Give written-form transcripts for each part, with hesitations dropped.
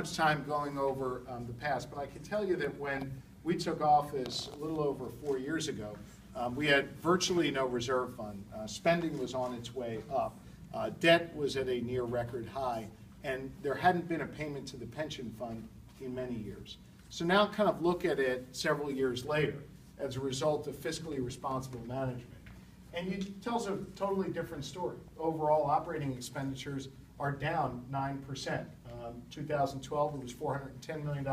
much time going over the past, but I can tell you that when we took office a little over 4 years ago, we had virtually no reserve fund. Spending was on its way up. Debt was at a near record high, and there hadn't been a payment to the pension fund in many years. So now kind of look at it several years later as a result of fiscally responsible management. And it tells a totally different story. Overall operating expenditures are down 9%. 2012, it was $410 million.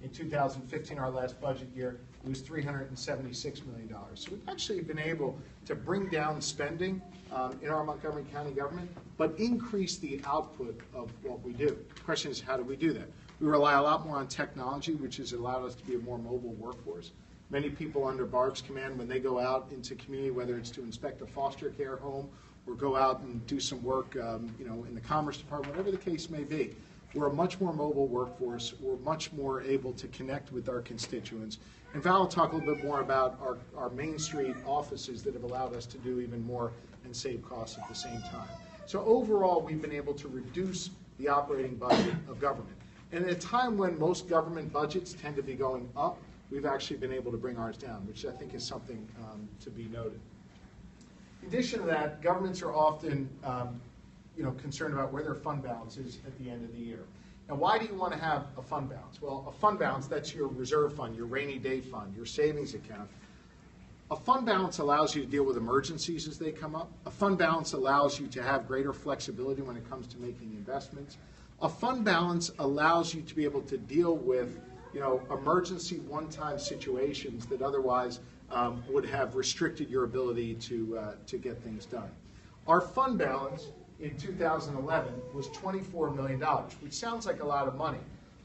In 2015, our last budget year, it was $376 million. So we've actually been able to bring down spending in our Montgomery County government, but increase the output of what we do. The question is, how do we do that? We rely a lot more on technology, which has allowed us to be a more mobile workforce. Many people under Barb's command, when they go out into community, whether it's to inspect a foster care home or go out and do some work in the Commerce Department, whatever the case may be, we're a much more mobile workforce. We're much more able to connect with our constituents. And Val will talk a little bit more about our Main Street offices that have allowed us to do even more and save costs at the same time. So overall, we've been able to reduce the operating budget of government. And at a time when most government budgets tend to be going up, we've actually been able to bring ours down, which I think is something to be noted. In addition to that, governments are often concerned about where their fund balance is at the end of the year. Now, why do you want to have a fund balance? Well, a fund balance, that's your reserve fund, your rainy day fund, your savings account. A fund balance allows you to deal with emergencies as they come up. A fund balance allows you to have greater flexibility when it comes to making investments. A fund balance allows you to be able to deal with emergency one-time situations that otherwise would have restricted your ability to get things done. Our fund balance in 2011 was $24 million, which sounds like a lot of money,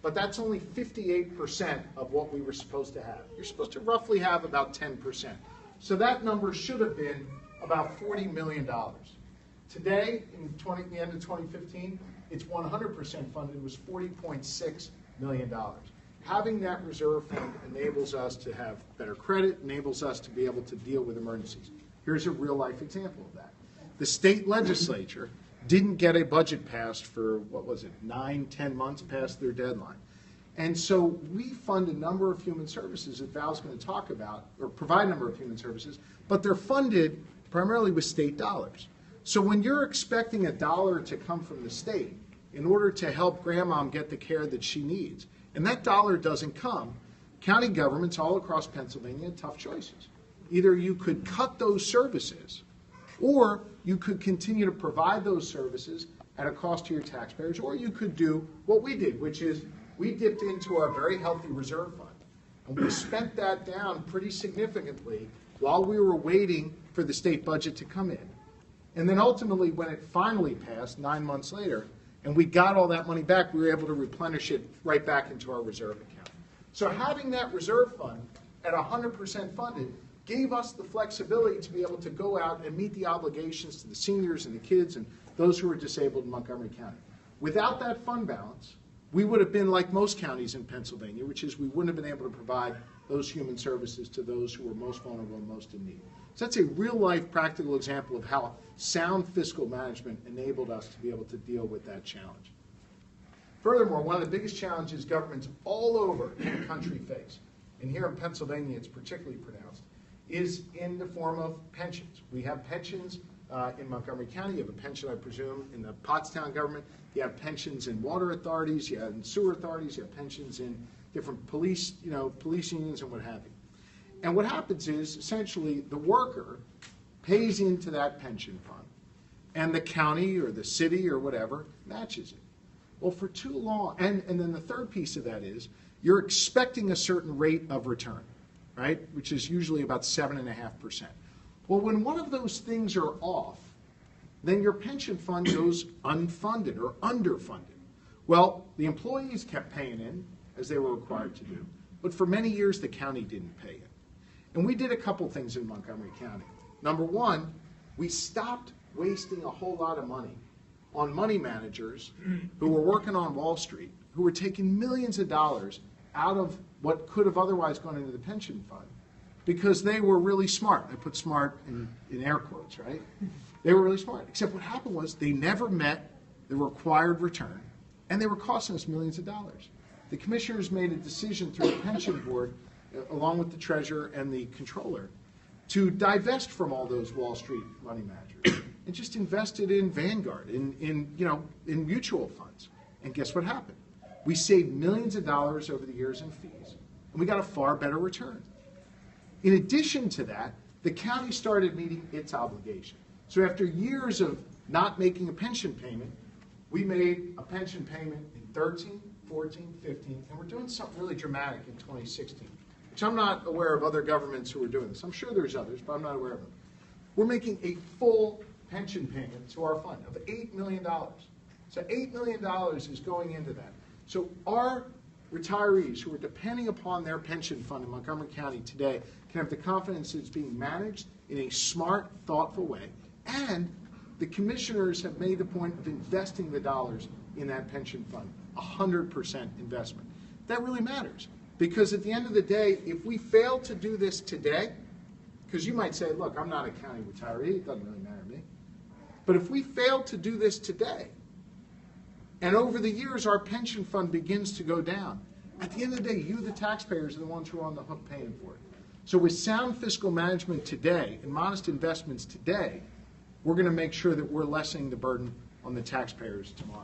but that's only 58% of what we were supposed to have. You're supposed to roughly have about 10%. So that number should have been about $40 million. Today, in the end of 2015, it's 100% funded. It was $40.6 million. Having that reserve fund enables us to have better credit, enables us to be able to deal with emergencies. Here's a real-life example of that. The state legislature didn't get a budget passed for, 9-10 months past their deadline. And so we fund a number of human services that Val's going to talk about, or provide a number of human services, but they're funded primarily with state dollars. So when you're expecting a dollar to come from the state in order to help grandmom get the care that she needs, and that dollar doesn't come, county governments all across Pennsylvania had tough choices. Either you could cut those services, or you could continue to provide those services at a cost to your taxpayers, or you could do what we did, which is we dipped into our very healthy reserve fund, and we spent that down pretty significantly while we were waiting for the state budget to come in. And then ultimately, when it finally passed 9 months later, and we got all that money back, we were able to replenish it right back into our reserve account. So having that reserve fund at 100% funded gave us the flexibility to be able to go out and meet the obligations to the seniors and the kids and those who are disabled in Montgomery County. Without that fund balance, we would have been like most counties in Pennsylvania, which is we wouldn't have been able to provide those human services to those who were most vulnerable and most in need. So that's a real-life practical example of how sound fiscal management enabled us to be able to deal with that challenge. Furthermore, one of the biggest challenges governments all over the country face, and here in Pennsylvania it's particularly pronounced, is in the form of pensions. We have pensions in Montgomery County. You have a pension, I presume, in the Pottstown government. You have pensions in water authorities. You have in sewer authorities. You have pensions in different police unions and what have you. And what happens is, essentially, the worker pays into that pension fund, and the county or the city or whatever matches it. Well, for too long, and then the third piece of that is, you're expecting a certain rate of return, right, which is usually about 7.5%. Well, when one of those things are off, then your pension fund goes unfunded or underfunded. Well, the employees kept paying in, as they were required to do, but for many years the county didn't pay in. And we did a couple things in Montgomery County. Number one, we stopped wasting a whole lot of money on money managers who were working on Wall Street, who were taking millions of dollars out of what could have otherwise gone into the pension fund because they were really smart. I put smart in air quotes, right? They were really smart. Except what happened was they never met the required return, and they were costing us millions of dollars. The commissioners made a decision through the pension board, along with the treasurer and the controller, to divest from all those Wall Street money managers and just invest it in Vanguard, in mutual funds. And guess what happened? We saved millions of dollars over the years in fees, and we got a far better return. In addition to that, the county started meeting its obligation. So after years of not making a pension payment, we made a pension payment in 13, 14, 15, and we're doing something really dramatic in 2016, which I'm not aware of other governments who are doing this. I'm sure there's others, but I'm not aware of them. We're making a full pension payment to our fund of $8 million. So $8 million is going into that. So our retirees who are depending upon their pension fund in Montgomery County today can have the confidence that it's being managed in a smart, thoughtful way. And the commissioners have made the point of investing the dollars in that pension fund, 100% investment. That really matters, because at the end of the day, if we fail to do this today, because you might say, look, I'm not a county retiree, it doesn't really matter to me. But if we fail to do this today, and over the years our pension fund begins to go down, at the end of the day, you, the taxpayers, are the ones who are on the hook paying for it. So with sound fiscal management today and modest investments today, we're going to make sure that we're lessening the burden on the taxpayers tomorrow.